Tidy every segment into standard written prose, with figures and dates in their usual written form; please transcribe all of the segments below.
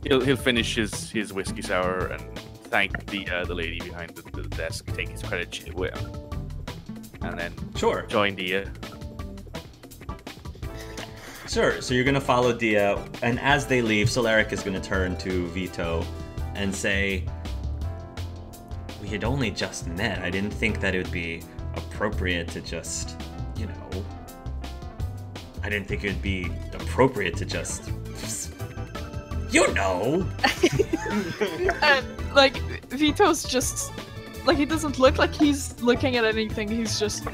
He'll finish his whiskey sour and thank the lady behind the desk, take his credit sheet with him, and then join Dia. Sure. So you're gonna follow Dia, and as they leave, Solaric is gonna turn to Vito and say, "We had only just met. I didn't think that it would be appropriate to just, you know. I didn't think it would be appropriate to just, you know." Like, Vito's just, like, he doesn't look like he's looking at anything. He's just,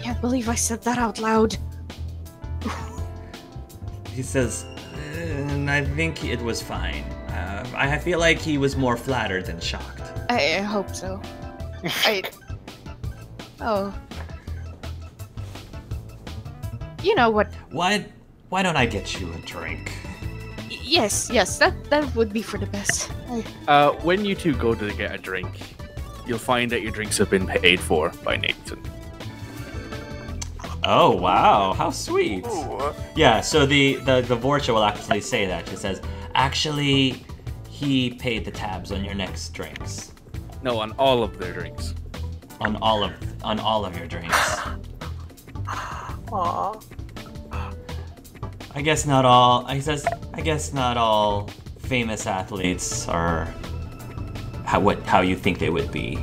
can't believe I said that out loud. He says, I think it was fine. I feel like he was more flattered than shocked. I hope so. Oh. You know what? Why don't I get you a drink? Yes, that would be for the best. When you two go to get a drink, you'll find that your drinks have been paid for by Nathan. Oh, wow. How sweet. Ooh. Yeah, so the Vorcha will actually say that. She says, actually, he paid the tabs on your next drinks. No, on all of their drinks. On all of your drinks. Aww. I guess not all. He says, I guess not all famous athletes are how you think they would be.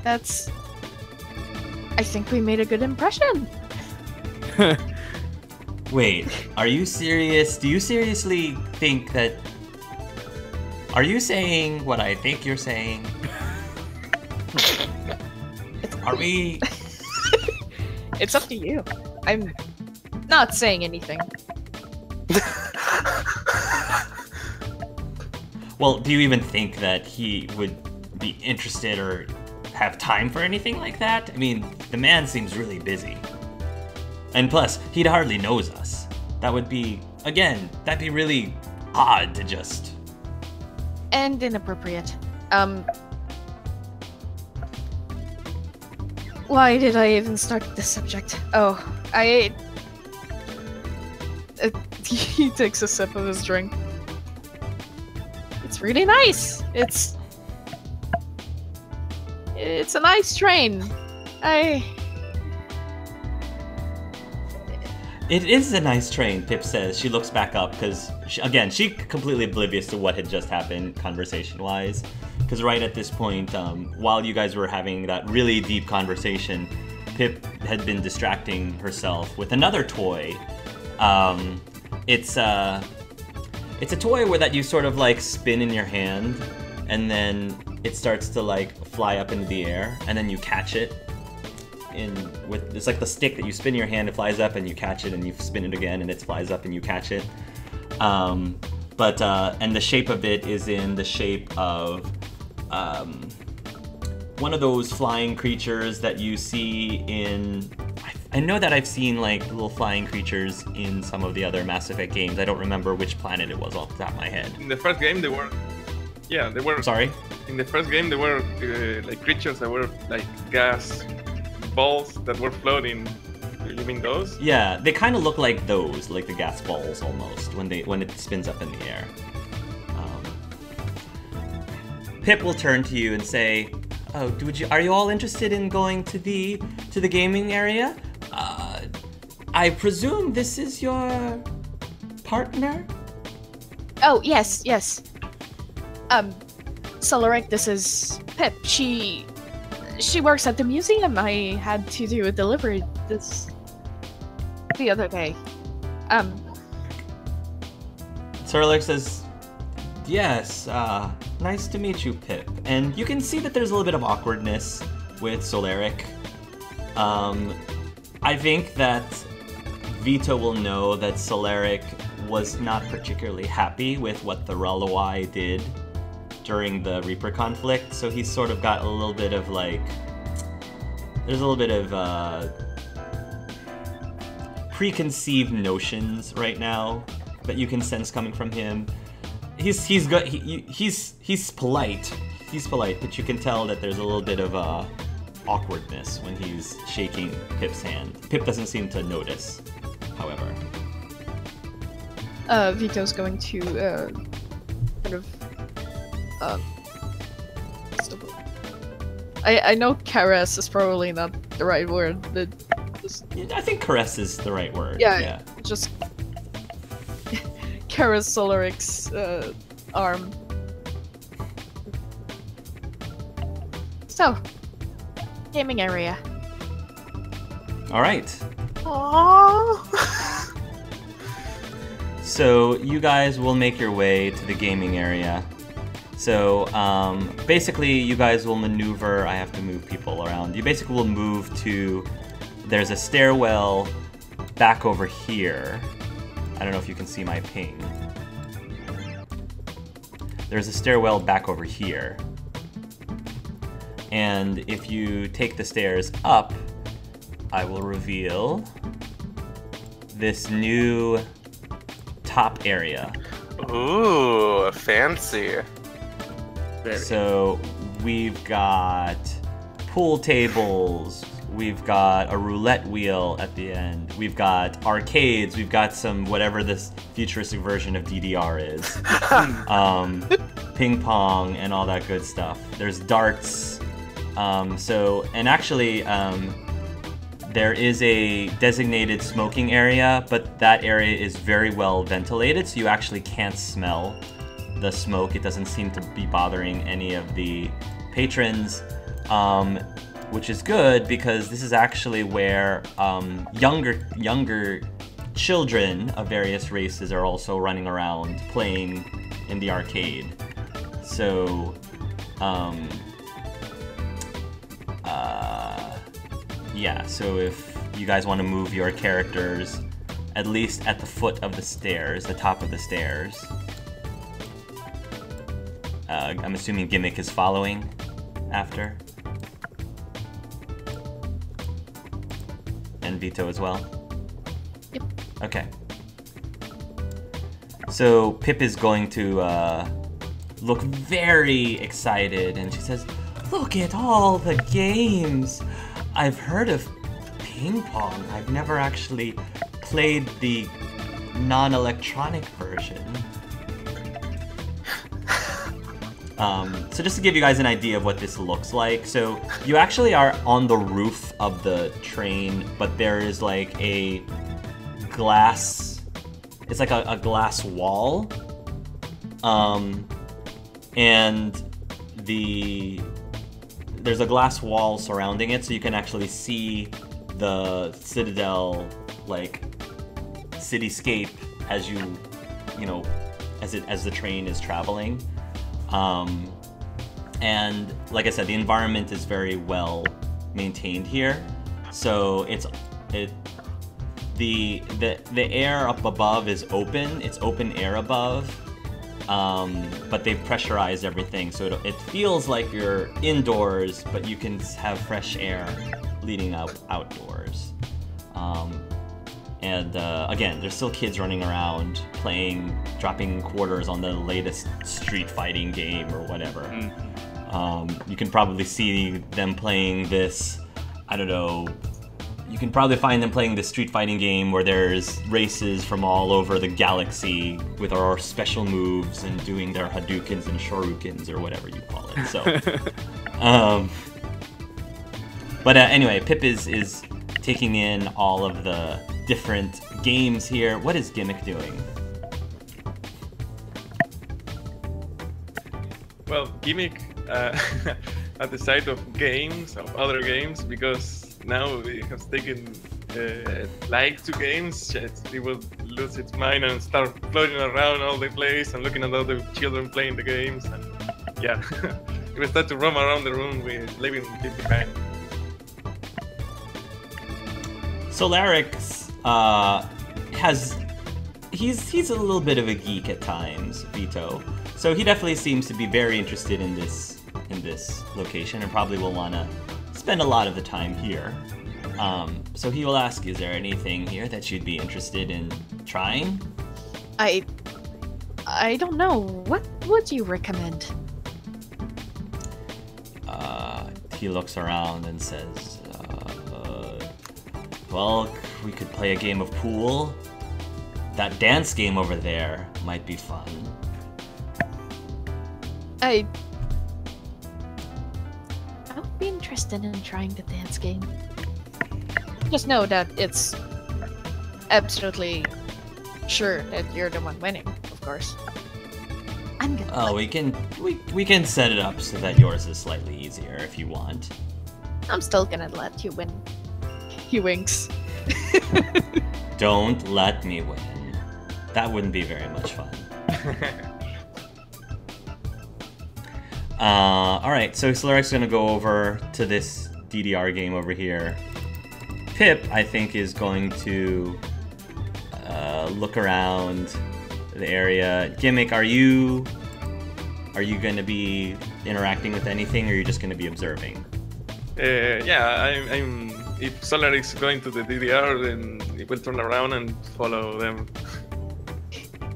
I think we made a good impression. Wait, are you serious? Do you seriously think that... Are you saying what I think you're saying? Are we... It's up to you. I'm not saying anything. Well, do you even think that he would be interested or have time for anything like that? I mean, the man seems really busy. And plus, he hardly knows us. That would be, again, that'd be really odd to just... And inappropriate. Why did I even start this subject? Oh, he takes a sip of his drink. It's really nice. It's a nice train. It is a nice train, Pip says. She looks back up because, again, she's completely oblivious to what had just happened conversation-wise. Because right at this point, while you guys were having that really deep conversation, Pip had been distracting herself with another toy. It's a toy where that you sort of like spin in your hand, and then it starts to like fly up into the air, and then you catch it. It's like the stick that you spin in your hand, it flies up, and you catch it, and you spin it again, and it flies up, and you catch it. And the shape of it is in the shape of one of those flying creatures that you see in... I know that I've seen like little flying creatures in some of the other Mass Effect games. I don't remember which planet it was off the top of my head. In the first game, they were... Sorry? In the first game, they were like creatures that were like gas balls that were floating. You mean those? Yeah, they kind of look like those, like the gas balls almost, when it spins up in the air. Pip will turn to you and say, "Oh, are you all interested in going to the gaming area? I presume this is your partner?" Oh, yes. Solaric, this is Pip. She works at the museum. I had to do a delivery the other day. Solaric says, "Yes, nice to meet you, Pip." And you can see that there's a little bit of awkwardness with Solaric. I think that Vito will know that Solaric was not particularly happy with what the Ralawai did during the Reaper conflict, so he's sort of got a little bit of like... There's a little bit of preconceived notions right now that you can sense coming from him. He's good. He's polite. He's polite, but you can tell that there's a little bit of awkwardness when he's shaking Pip's hand. Pip doesn't seem to notice, however. Vito's going to kind of what's the word? I know caress is probably not the right word, but just... I think caress is the right word. Yeah. Just caress Solaric's arm. So, gaming area. All right. Aww. So you guys will make your way to the gaming area. So basically you guys will maneuver. I have to move people around. You basically will move to, there's a stairwell back over here. I don't know if you can see my ping. There's a stairwell back over here. And if you take the stairs up, I will reveal this new top area. Ooh, fancy. So we've got pool tables, we've got a roulette wheel at the end, we've got arcades, we've got some whatever this futuristic version of DDR is, ping pong and all that good stuff. There's darts. And actually there is a designated smoking area, but that area is very well ventilated, so you actually can't smell the smoke. It doesn't seem to be bothering any of the patrons, which is good because this is actually where younger children of various races are also running around playing in the arcade. So, yeah, so if you guys want to move your characters at least at the foot of the stairs, the top of the stairs. I'm assuming Gimmick is following after. And Vito as well? Yep. Okay. So Pip is going to look very excited, and she says, "Look at all the games! I've heard of ping pong. I've never actually played the non-electronic version." So just to give you guys an idea of what this looks like, so you actually are on the roof of the train, but there is like a glass, it's like a glass wall, and there's a glass wall surrounding it, so you can actually see the Citadel, like, cityscape as you know, as the train is traveling. And like I said, the environment is very well maintained here. So the air up above is open. It's open air above, but they've pressurized everything, so it feels like you're indoors, but you can have fresh air leading outdoors. And again, there's still kids running around playing, dropping quarters on the latest street fighting game or whatever. You can probably see them playing this, I don't know, you can probably find them playing this street fighting game where there's races from all over the galaxy with our special moves and doing their Hadoukens and Shoryukens or whatever you call it. So, but anyway, Pip is taking in all of the different games here. What is Gimmick doing? Well, Gimmick at the side of games, of other games, because now it has taken like to games, it will lose its mind and start floating around all the place and looking at all the children playing the games, and yeah, it will start to roam around the room with leaving Pip behind. Solarix he's a little bit of a geek at times, Vito. So he definitely seems to be very interested in this location and probably will want to spend a lot of the time here. So he will ask, is there anything here that you'd be interested in trying? I don't know. What would you recommend? He looks around and says, well, we could play a game of pool. that dance game over there might be fun. I would be interested in trying the dance game. Just know that it's absolutely sure that you're the one winning, of course. I'm gonna. Oh, we can set it up so that yours is slightly easier if you want. I'm still gonna let you win. He winks. Don't let me win. That wouldn't be very much fun. Alright, so Solaric's gonna go over to this DDR game over here. Pip, I think, is going to look around the area. Gimmick, are you gonna be interacting with anything, or are you just gonna be observing? Yeah, I'm. If Solar is going to the DDR, then it will turn around and follow them.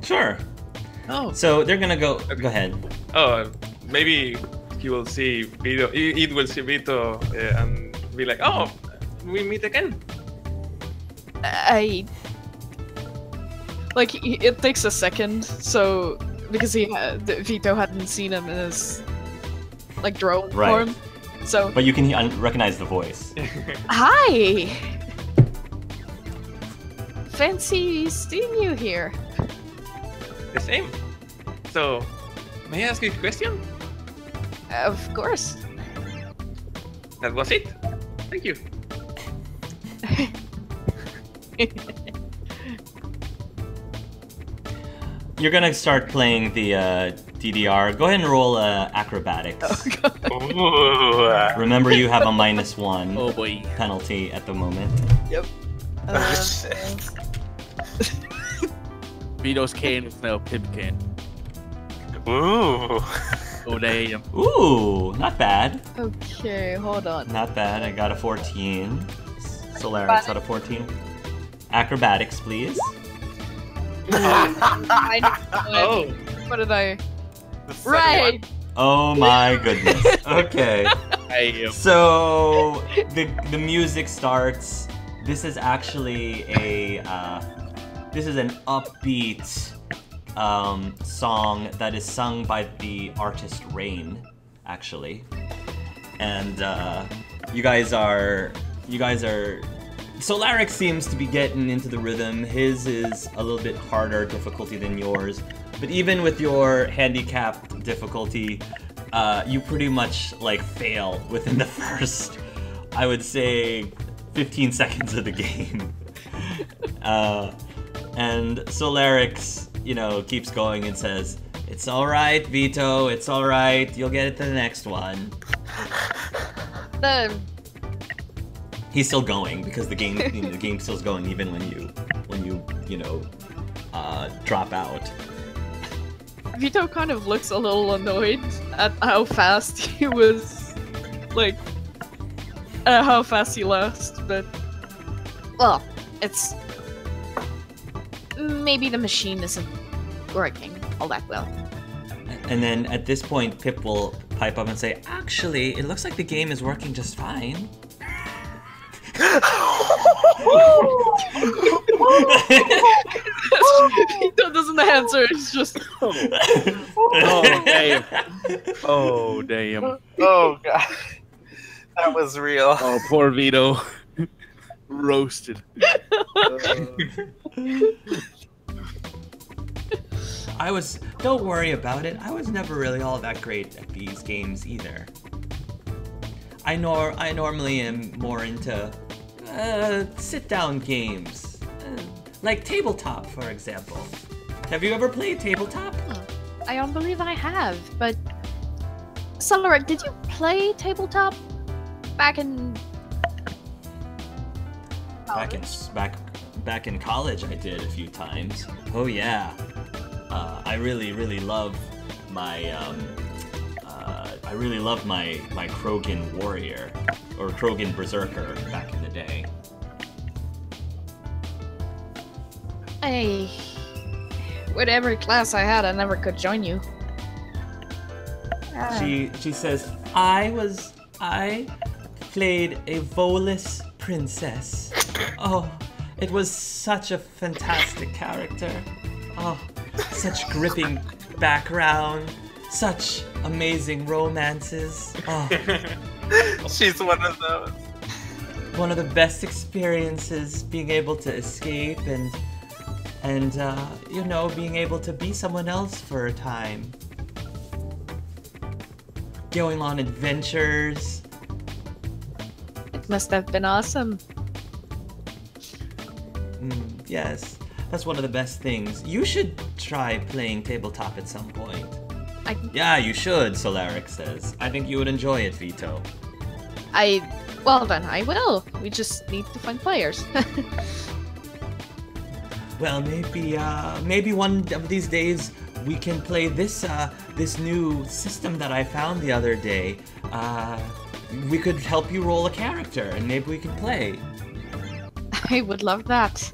Sure. Oh. So they're gonna go. Go ahead. Oh, maybe he will see Vito. It will see Vito and be like, "Oh, we meet again." It takes a second, so because Vito hadn't seen him in his drone form, so. But you can recognize the voice. Hi. Fancy seeing you here. The same. So, may I ask you a question? Of course. That was it. Thank you. You're gonna start playing the DDR. Go ahead and roll acrobatics. Oh, Remember, you have a -1 Oh boy. penalty at the moment. Yep. Vito's cane is now Pip cane. Ooh. Oh damn. Ooh, not bad. Okay, hold on. Not bad. I got a 14. Solaris got a 14. Acrobatics, please. Oh. What did I? The Right. Oh my goodness. Okay. So the music starts. This is actually this is an upbeat song that is sung by the artist Rain, actually, and you guys are. Solaric seems to be getting into the rhythm. His is a little bit harder difficulty than yours, but even with your handicapped difficulty, you pretty much fail within the first, I would say, 15 seconds of the game. And Solarix, keeps going and says, "It's all right, Vito. It's all right. You'll get it to the next one." He's still going because the game, the game's still going even when you drop out. Vito kind of looks a little annoyed at how fast he was, how fast he lost, but well, it's maybe the machine isn't working all that well. And then at this point, Pip will pipe up and say, "Actually, it looks like the game is working just fine." Vito doesn't answer, it's just Oh damn. Oh damn. Oh god. That was real. Oh poor Vito. Roasted. Don't worry about it. I was never really all that great at these games either. I normally am more into sit-down games, like Tabletop, for example. Have you ever played Tabletop? I don't believe I have, but Solaric, did you play Tabletop back in Back in college? I did a few times. Oh yeah. I really love my my Krogan warrior or Krogan berserker back in the day. With every class I had, I never could join you. She says, I played a Volus princess. Oh, It was such a fantastic character. Oh, such gripping background, such amazing romances. Oh. She's one of those. One of the best experiences, being able to escape and you know, being able to be someone else for a time. Going on adventures. It must have been awesome. Yes, that's one of the best things. You should try playing tabletop at some point. Yeah, you should, Solaric says. I think you would enjoy it, Vito. Well then, I will. We just need to find players. Well, maybe one of these days we can play this new system that I found the other day. We could help you roll a character, and maybe we can play. I would love that.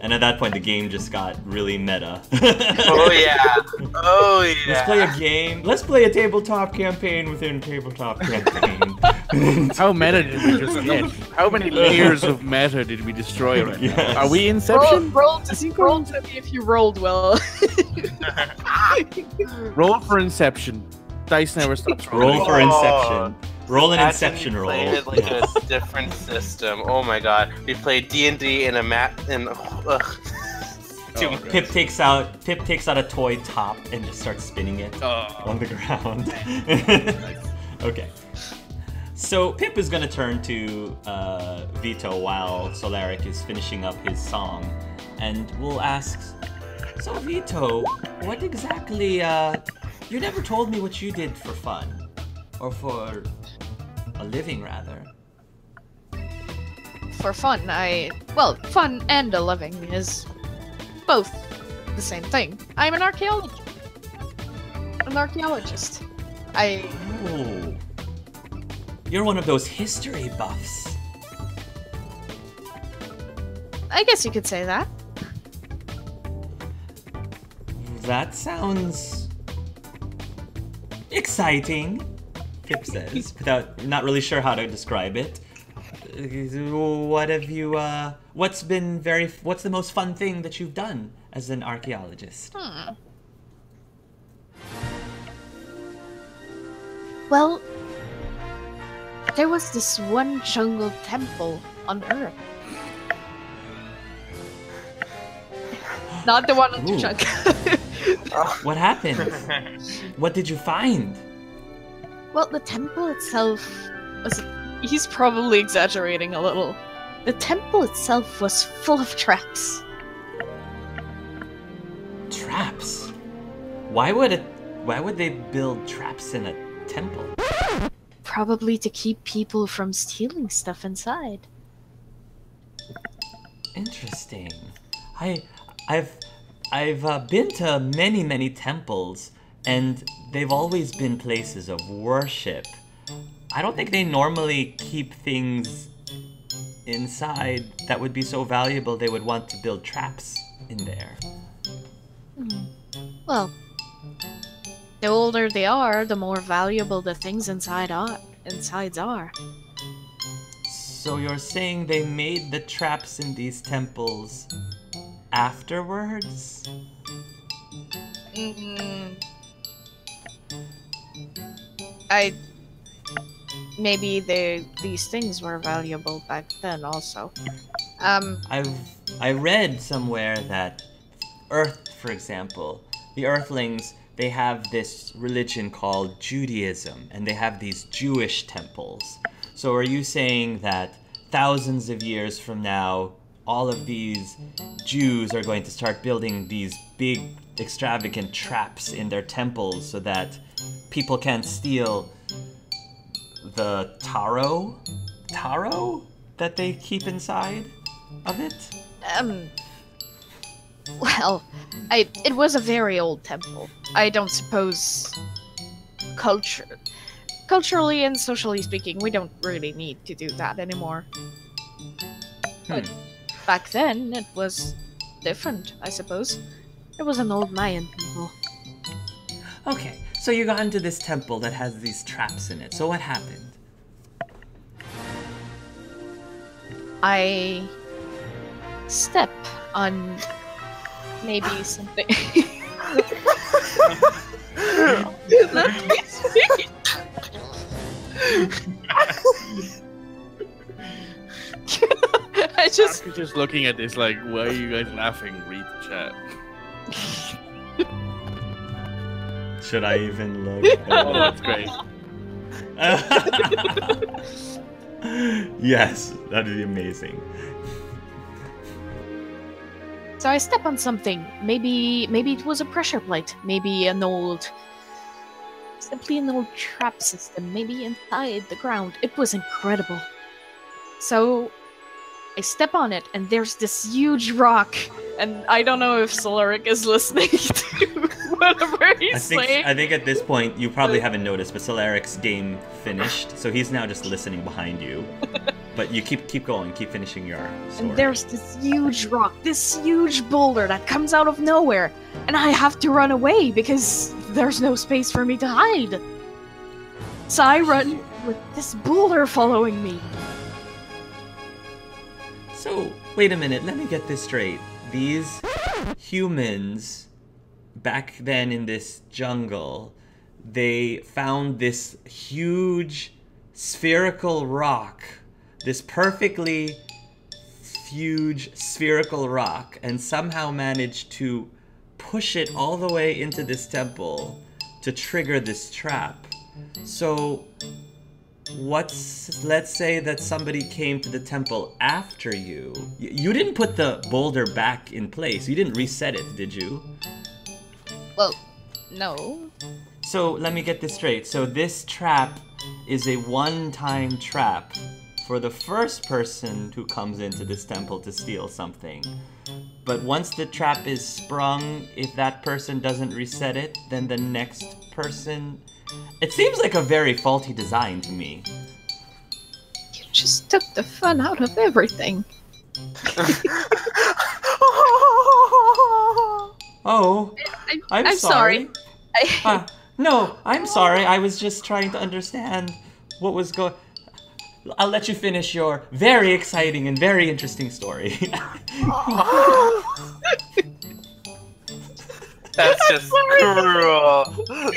And at that point, the game just got really meta. Oh yeah. Oh yeah. Let's play a game. Let's play a tabletop campaign within tabletop campaign. How meta did we just get? How many layers of meta did we destroy right now? Are we Inception? Roll to me if you rolled well. Roll for Inception. Dice never stops rolling. Roll for Inception. Roll an Inception roll. Played it like a different system. Oh my god. We played D&D in a map and Pip takes out a toy top and just starts spinning it on the ground. Okay. So Pip is gonna turn to Vito while Solaric is finishing up his song, and we'll ask, so Vito, what exactly, you never told me what you did for fun, or for a living rather. For fun, fun and a living is both the same thing. I'm an archaeologist. Oh. You're one of those history buffs. I guess you could say that. That sounds exciting, Pip says, not really sure how to describe it. What have you, what's the most fun thing that you've done as an archaeologist? Well, there was this one jungle temple on Earth. Not the one on Tuchunk. What happened? What did you find? Well, the temple itself was... He's probably exaggerating a little. The temple itself was full of traps. Traps? Why would they build traps in a temple? Probably to keep people from stealing stuff inside. Interesting. I've been to many temples, and they've always been places of worship. I don't think they normally keep things inside that would be so valuable they would want to build traps in there. Well, the older they are, the more valuable the things insides are. So you're saying they made the traps in these temples afterwards? Maybe these things were valuable back then also. I read somewhere that Earth, for example, the Earthlings, they have this religion called Judaism, and they have these Jewish temples. So are you saying that thousands of years from now, all of these Jews are going to start building these big, extravagant traps in their temples so that people can't steal the taro that they keep inside of it? Well, it was a very old temple. I don't suppose culturally and socially speaking, we don't really need to do that anymore. But back then, it was different, I suppose. It was an old Mayan temple. Okay, so you got into this temple that has these traps in it. So what happened? I step on maybe something. Let me see. I'm just looking at this like, why are you guys laughing? Read the chat. Should I even look? Oh, that's great. Yes, that'd be amazing. So I step on something. Maybe it was a pressure plate. Maybe simply an old trap system. Maybe inside the ground. It was incredible. So I step on it, and there's this huge rock. And I don't know if Solaric is listening to whatever he's saying. I think at this point, you probably haven't noticed, but Solaric's game finished, so he's now just listening behind you. But you keep going, keep finishing your story. And there's this huge rock, this huge boulder that comes out of nowhere, and I have to run away because there's no space for me to hide. So I run with this boulder following me. So, wait a minute, let me get this straight. These humans, back then in this jungle, they found this huge spherical rock, this perfectly huge spherical rock, and somehow managed to push it all the way into this temple to trigger this trap. So, let's say that somebody came to the temple after you. You didn't put the boulder back in place. You didn't reset it, did you? Well, no. So let me get this straight. So this trap is a one-time trap for the first person who comes into this temple to steal something. But once the trap is sprung, if that person doesn't reset it, then the next person... It seems like a very faulty design to me. You just took the fun out of everything. Oh, I'm sorry. sorry. No, I'm sorry. I was just trying to understand what was going... I'll let you finish your very exciting and very interesting story. That's just cruel.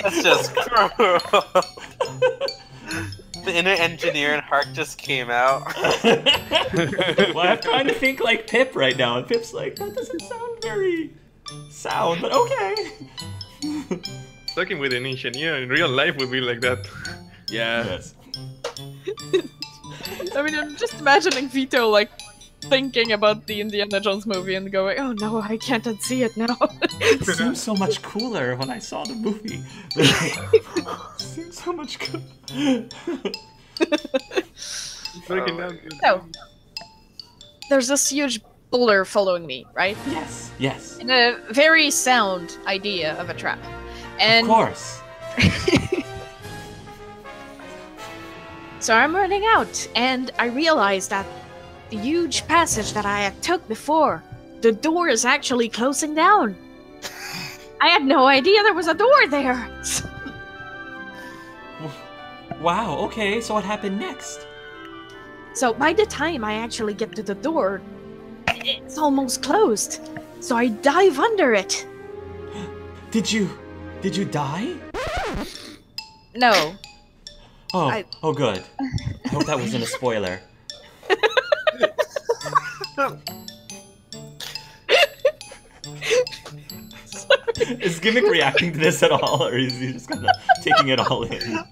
That's just cruel. The inner engineer in Hark just came out. Well, I'm trying to think like Pip right now, and Pip's like, that doesn't sound very sound, but okay. Talking with an engineer in real life would be like that. Yeah. Yes. I mean, I'm just imagining Vito, like, thinking about the Indiana Jones movie and going, oh no, I can't unsee it now. It seemed so much cooler when I saw the movie. It seemed so much cooler. So, there's this huge boulder following me, right? Yes, yes. And a very sound idea of a trap. And of course. So I'm running out, and I realize that the huge passage that I had took before, the door is actually closing down. I had no idea there was a door there. Wow, okay, so what happened next? So by the time I actually get to the door, it's almost closed. So I dive under it. Did you die? No. Oh, oh good. I hope that wasn't a spoiler. Is Gimmick reacting to this at all, or is he just kind of taking it all in?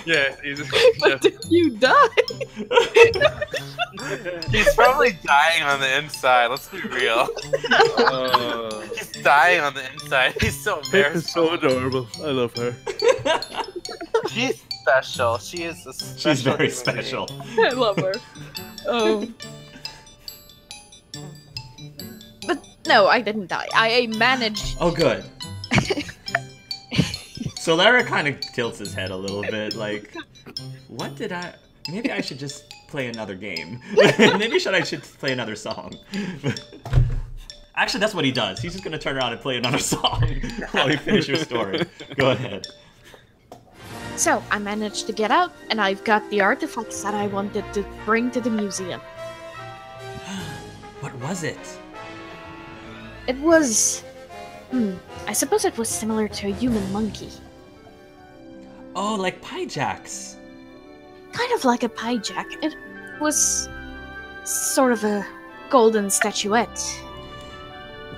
Yeah, But did you die? He's probably dying on the inside, let's be real. He's dying on the inside, he's so Pip embarrassed. is so adorable. I love her. She's special, she is a special. She's very human special. I love her. But no, I didn't die. I managed. Oh, good. So Lara kind of tilts his head a little bit, like, what did I... Maybe I should just play another game. Maybe I should play another song. Actually, that's what he does. He's just going to turn around and play another song while you finish your story. Go ahead. So, I managed to get out, and I've got the artifacts that I wanted to bring to the museum. What was it? It was... I suppose it was similar to a human monkey. Oh, like pie jacks. Kind of like a pie jack. It was sort of a golden statuette.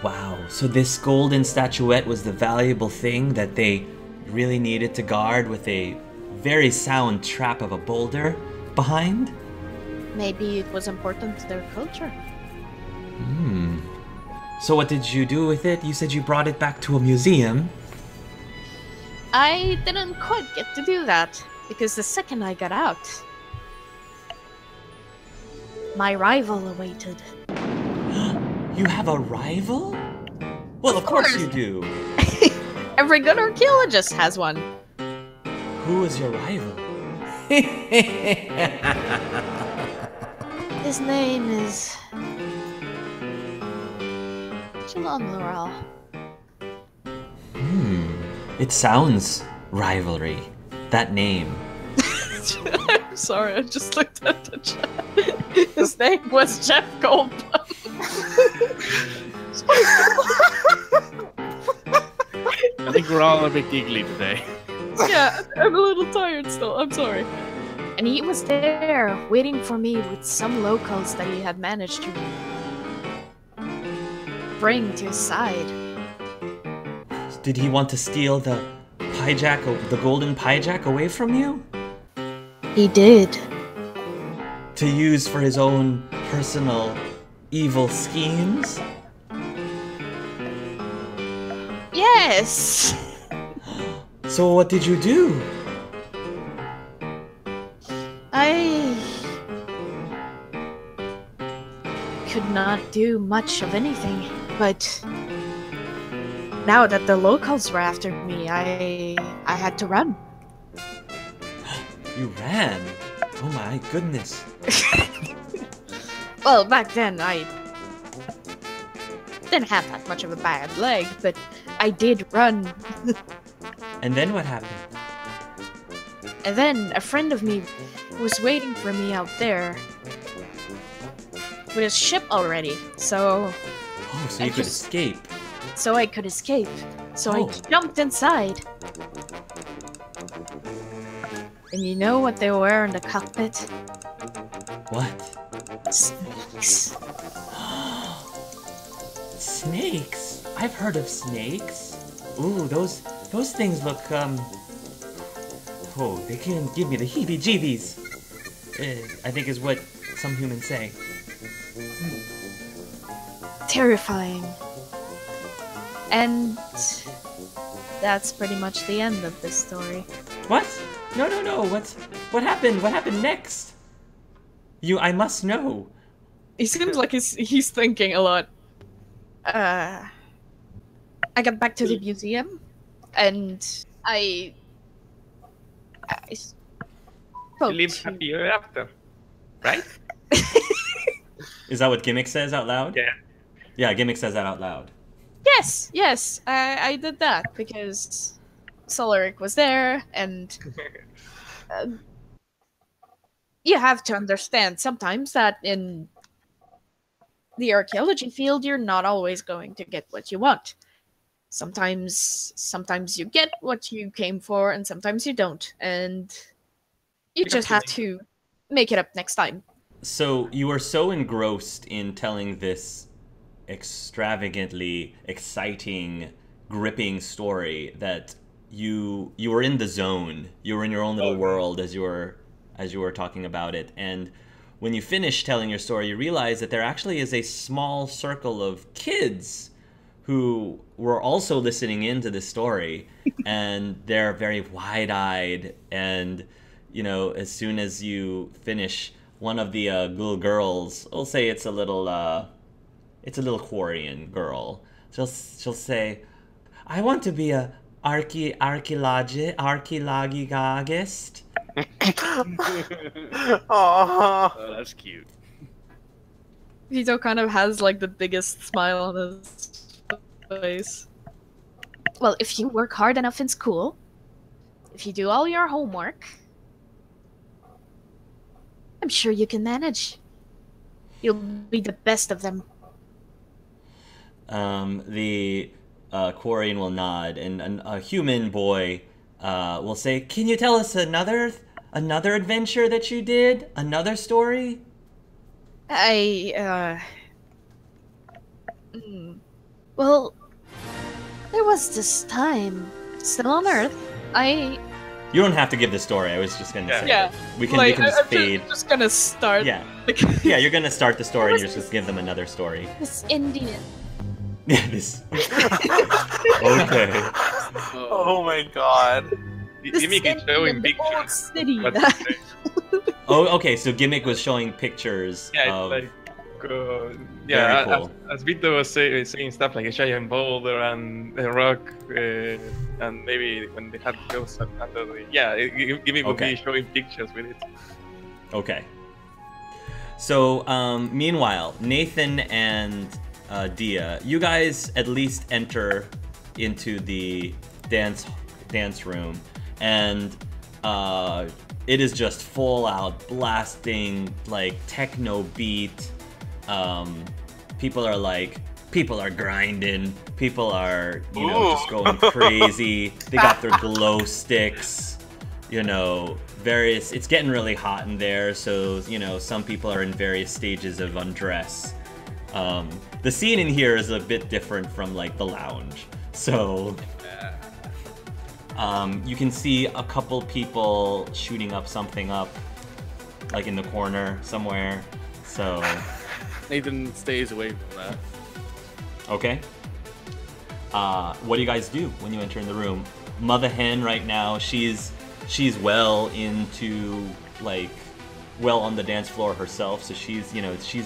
Wow, so this golden statuette was the valuable thing that they really needed to guard with a very sound trap of a boulder behind? Maybe it was important to their culture. So what did you do with it? You said you brought it back to a museum. I didn't quite get to do that, because the second I got out, my rival awaited. You have a rival? Well, of course you do. Every good archaeologist has one. Who is your rival? His name is... Laurel. It sounds rivalry. That name. I'm sorry, I just looked at the chat. His name was Jeff Goldblum. I think we're all a bit giggly today. Yeah, I'm a little tired still. I'm sorry. And he was there, waiting for me with some locals that he had managed to bring to his side. Did he want to steal the pie jack, the golden pie jack away from you? He did. To use for his own personal evil schemes? Yes! So what did you do? I could not do much of anything, but now that the locals were after me, I had to run. You ran? Oh my goodness. Well, back then I didn't have that much of a bad leg, but I did run. And then what happened? And then a friend of me was waiting for me out there with his ship already, so... Oh, so you could escape. So I could escape. So I jumped inside. And you know what they were in the cockpit? What? Snakes. Snakes? I've heard of snakes. Ooh, those things look, oh, they can give me the heebie-jeebies. I think is what some humans say. Terrifying. And that's pretty much the end of this story. What? No. What happened? What happened next? I must know. He seems like he's thinking a lot. I got back to the museum, and I you live happier after, right? Is that what Gimmick says out loud? Yeah. Yeah, Gimmick says that out loud. Yes, I did that because Solaric was there, and you have to understand sometimes that in the archaeology field, you're not always going to get what you want. Sometimes you get what you came for, and sometimes you don't, and you just have to make it up next time. So you were so engrossed in telling this extravagantly exciting, gripping story that you were in the zone. You were in your own little world as you were talking about it. And when you finished telling your story, you realized that there actually is a small circle of kids who were also listening into this story, and they're very wide-eyed. And you know, as soon as you finish, one of the little girls, we'll say it's a little Quarian girl. She'll say, "I want to be a archaeologist." Oh, that's cute. Vito kind of has like the biggest smile on his face. Well, if you work hard enough in school, if you do all your homework, I'm sure you can manage. You'll be the best of them. The Quarian will nod, and a human boy will say, "Can you tell us another adventure that you did? Another story?" Well, there was this time, still on Earth, You don't have to give the story. I was just gonna say. Yeah. We can just fade. I'm just gonna start. Yeah. Yeah, you're gonna start the story and you're just give them another story. This Indian. Yeah, this. Okay. Oh my god. Gimmick is showing pictures. City. Oh, okay. So Gimmick was showing pictures. Yeah, of... it's like Very cool. as Vito was saying stuff like a giant boulder and a rock, and maybe when they had ghosts under the Gimmick would be showing pictures with it. Okay. So meanwhile, Nathan and Dia, you guys at least enter into the dance room, and it is just full out blasting like techno beat. People are grinding. People are just going crazy. They got their glow sticks. It's getting really hot in there, so some people are in various stages of undress. The scene in here is a bit different from like the lounge, so you can see a couple people shooting something up like in the corner somewhere, so Nathan stays away from that. Okay. What do you guys do when you enter in the room? Mother Hen right now, she's well into well on the dance floor herself, so she's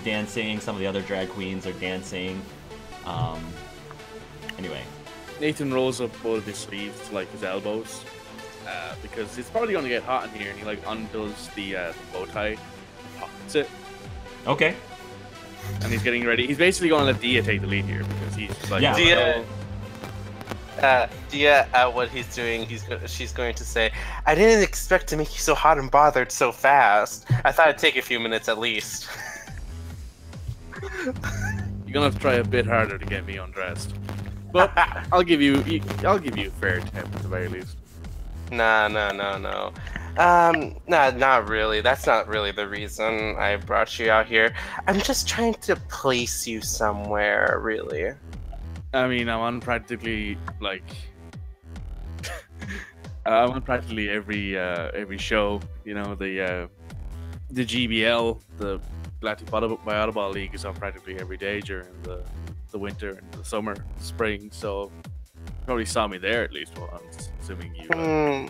dancing. Some of the other drag queens are dancing. Anyway, Nathan rolls up both of his sleeves to his elbows, because it's probably going to get hot in here, and he undoes the bow tie, pockets it. Okay. And he's getting ready. He's basically going to let Dia take the lead here, because he's just Dia, what he's doing, she's going to say, "I didn't expect to make you so hot and bothered so fast. I thought it'd take a few minutes at least." You're gonna have to try a bit harder to get me undressed, but I'll give you a fair attempt at the very least. No. Not really. That's not really the reason I brought you out here. I'm just trying to place you somewhere, really. I mean, I'm on practically I'm on practically every show. The GBL, the Galactic Biotoball League, is on practically every day during the winter and the summer, spring. So you probably saw me there at least. Well, I'm assuming you.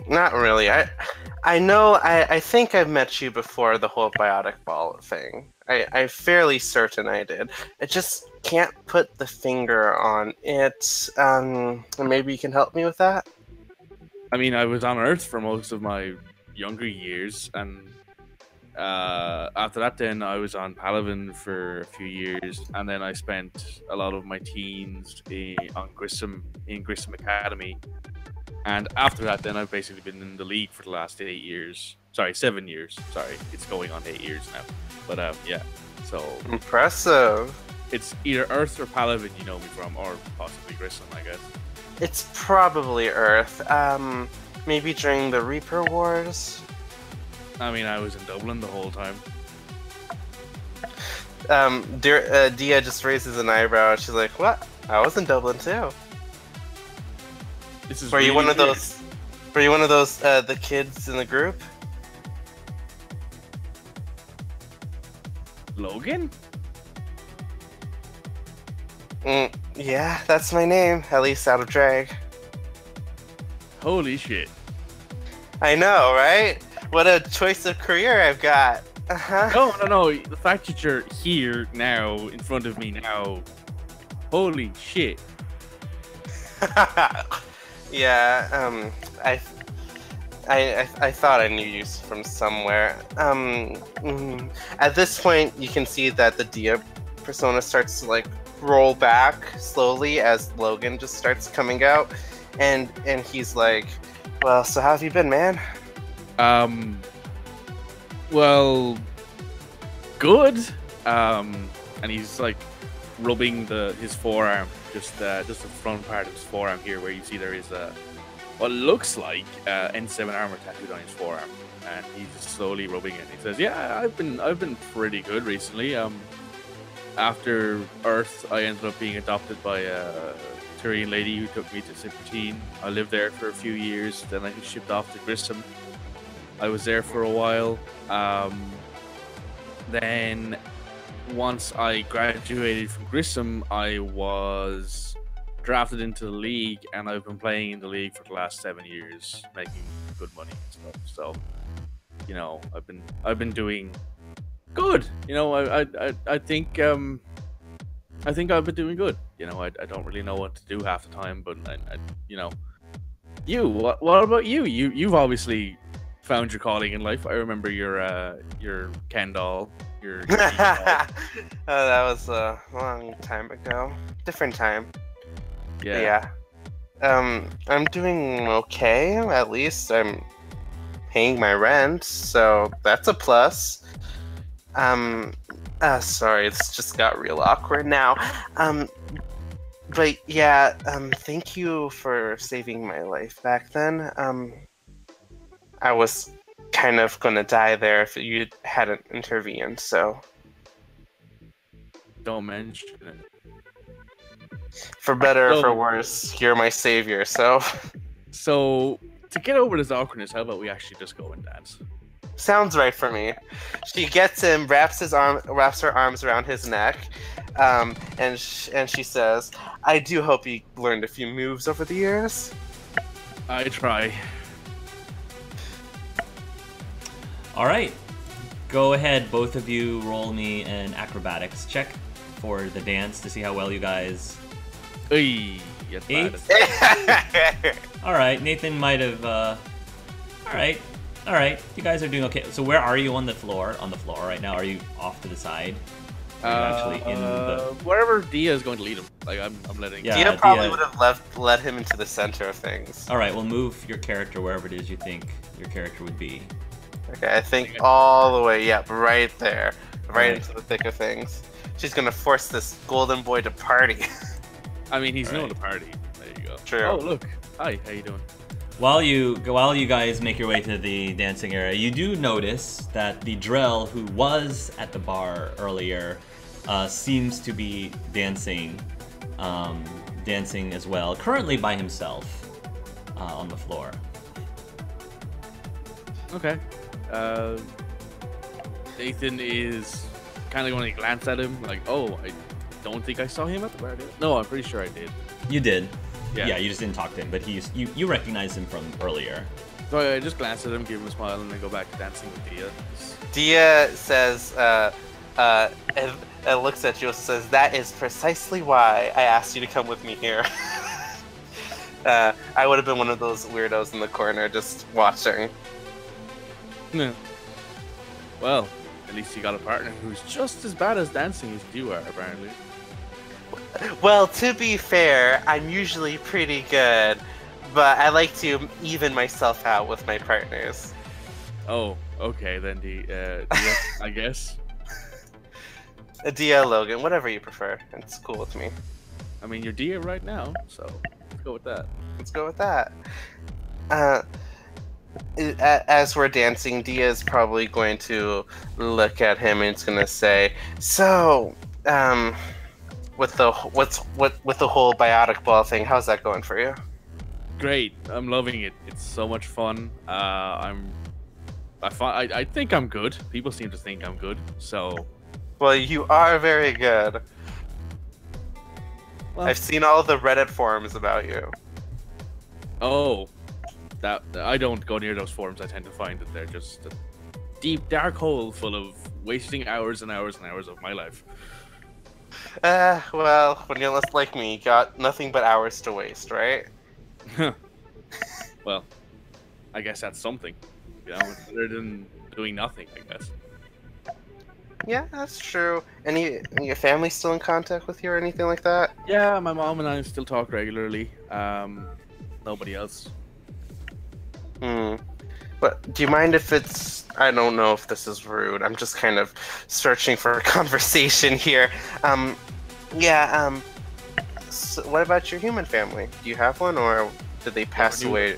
Not really. I know. I think I've met you before the whole biotic ball thing. I'm fairly certain I did. I just can't put the finger on it. Maybe you can help me with that? I mean, I was on Earth for most of my younger years, and after that then I was on Palaven for a few years, and then I spent a lot of my teens on Grissom Academy. And after that then I've basically been in the league for the last 7 years. Sorry, it's going on 8 years now. But yeah, so impressive. It's either Earth or Palaven you know me from, or possibly Grissom, I guess. It's probably Earth. Maybe during the Reaper Wars. I mean, I was in Dublin the whole time. Dia just raises an eyebrow and she's like, "What? I was in Dublin too." Were you one of those? Were you one of those the kids in the group? Logan? Yeah, that's my name. At least out of drag. Holy shit! I know, right? What a choice of career I've got. No. The fact that you're here now, in front of me now. Holy shit. Yeah, I thought I knew you from somewhere. At this point, you can see that the Dia persona starts to roll back slowly as Logan just starts coming out, and he's like, "Well, so how have you been, man?" Well, good. And he's rubbing his forearm. just the front part of his forearm here, where you see there is what looks like N7 armor tattooed on his forearm, and he's just slowly rubbing it. He says, "Yeah, I've been pretty good recently. After Earth, I ended up being adopted by a Turian lady who took me to Cybertine. I lived there for a few years. Then I got shipped off to Grissom. I was there for a while. Then once I graduated from Grissom, I was drafted into the league, and I've been playing in the league for the last 7 years, making good money and stuff. So, you know, I've been doing good. You know, I think I've been doing good. You know, I don't really know what to do half the time, but you know, what about you? You've obviously found your calling in life. I remember your Ken doll. That was a long time ago. Different time. Yeah. I'm doing okay. At least I'm paying my rent, so that's a plus. Sorry, it's just got real awkward now. But yeah, thank you for saving my life back then. I was kind of gonna die there if you hadn't intervened, so. Don't mention it. For better or for worse, you're my savior, so. So, to get over this awkwardness, how about we actually just go and dance? Sounds right for me. She gets him, wraps her arms around his neck, and she says, "I do hope you learned a few moves over the years." I try. All right, go ahead, both of you. Roll me an acrobatics check for the dance to see how well you guys. Hey, 8. All right, Nathan might have. All right, you guys are doing okay. So where are you on the floor? On the floor right now? Are you off to the side? Are you actually in the? Wherever Dia is going to lead him. Like I'm letting. Yeah. Dia probably Dia- would have led him into the center of things. All right, well, move your character wherever it is you think your character would be. Okay, I think all the way, yep, right there, right Right. into the thick of things. She's gonna force this golden boy to party. I mean, he's All known right. to party. There you go. True. Oh, look. Hi, how you doing? While you guys make your way to the dancing area, you do notice that the Drell, who was at the bar earlier, seems to be dancing as well, currently by himself on the floor. Okay. Nathan is kind of going to glance at him, like, "Oh, I don't think I saw him at the bar." No, I'm pretty sure I did. You did. Yeah. Yeah, you just didn't talk to him, but you recognize him from earlier. So I just glance at him, give him a smile, and then go back to dancing with Dia. Dia says, and looks at you and says, "That is precisely why I asked you to come with me here." I would have been one of those weirdos in the corner just watching. Yeah. Well, at least you got a partner who's just as bad as dancing as you are, apparently. Well, to be fair, I'm usually pretty good, but I like to even myself out with my partners. Oh, okay, then Dia, I guess. Dia, Logan, whatever you prefer. It's cool with me. I mean, you're Dia right now, so let's go with that. Let's go with that. As we're dancing, Dia is probably going to look at him and it's gonna say, "So, with the whole biotic ball thing, how's that going for you?" Great, I'm loving it. It's so much fun. I think I'm good. People seem to think I'm good, so. Well, you are very good. Well, I've seen all the Reddit forums about you. Oh, that I don't go near those forums. I tend to find that they're just a deep dark hole full of wasting hours and hours and hours of my life. Well, when you're less like me, you got nothing but hours to waste, right? Well, I guess that's something. You know, it's better than doing nothing, I guess. Yeah, that's true. Any your family still in contact with you or anything like that? Yeah, my mom and I still talk regularly. Nobody else. But do you mind if it's... I don't know if this is rude. I'm just kind of searching for a conversation here. So what about your human family? Do you have one, or did they pass away?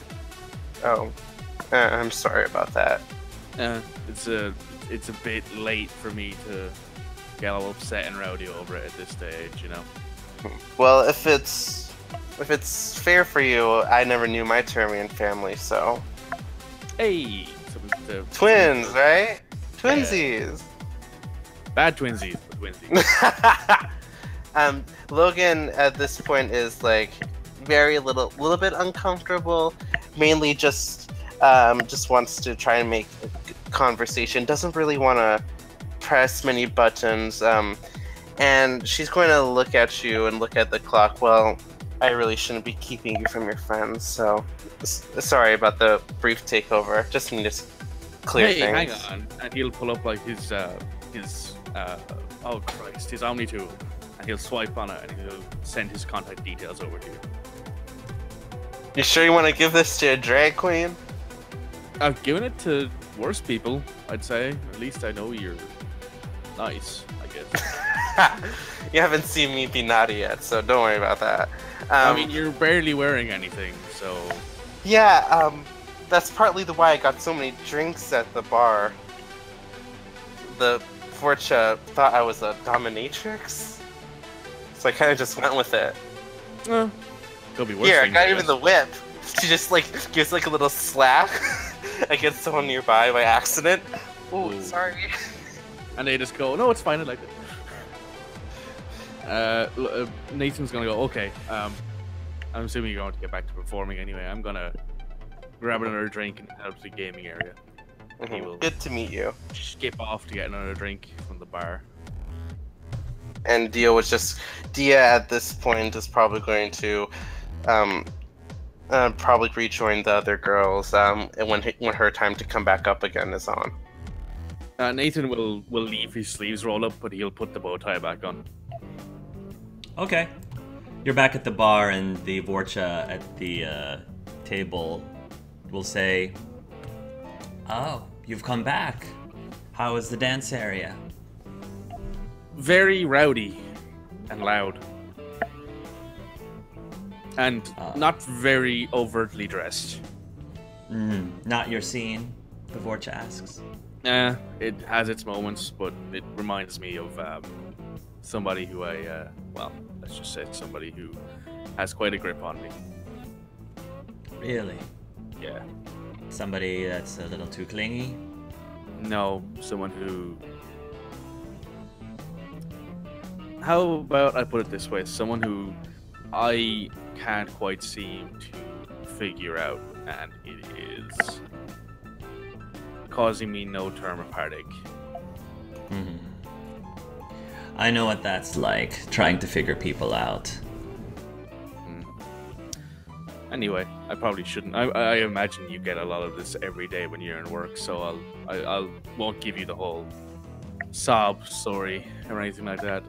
Oh, I'm sorry about that. It's a bit late for me to get all upset and rowdy over it at this stage, you know. Well, if it's fair for you, I never knew my Termian family, so. Hey, Twins, right? Twinsies. Bad twinsies, but twinsies. Logan at this point is like very little bit uncomfortable, mainly just wants to try and make a conversation, doesn't really want to press many buttons, and she's going to look at you and look at the clock. Well, I really shouldn't be keeping you from your friends, so sorry about the brief takeover. Just need to clear things. Hang on, and he'll pull up like his oh Christ, his Omni tool, and he'll swipe on it and he'll send his contact details over to you. You sure you want to give this to a drag queen? I've given it to worse people, I'd say. At least I know you're nice, I guess. You haven't seen me be naughty yet, so don't worry about that. I mean, you're barely wearing anything, so... Yeah, that's partly why I got so many drinks at the bar. The Forcha thought I was a dominatrix, so I kind of just went with it. Could be worse. Here, I got even the whip. She just like gives like a little slap against someone nearby by accident. Ooh, sorry. And they just go, no, it's fine, I like it. Nathan's gonna go, okay, I'm assuming you're going to get back to performing anyway. I'm gonna grab another drink and head up to the gaming area. He will Good to meet you. skip off to get another drink from the bar. And Dia at this point is probably going to probably rejoin the other girls when her time to come back up again is on. Nathan will leave his sleeves rolled up, but he'll put the bow tie back on. Okay. You're back at the bar, and the Vorcha at the table will say, "Oh, you've come back. How is the dance area?" Very rowdy and loud. And not very overtly dressed. Not your scene, the Vorcha asks. It has its moments, but it reminds me of somebody who let's just say somebody who has quite a grip on me. Really? Yeah. Somebody that's a little too clingy? No, someone who... How about I put it this way? Someone who I can't quite seem to figure out, and it is causing me no term of heartache. I know what that's like, trying to figure people out. Anyway, I probably shouldn't. I imagine you get a lot of this every day when you're in work, so I won't give you the whole sob story or anything like that.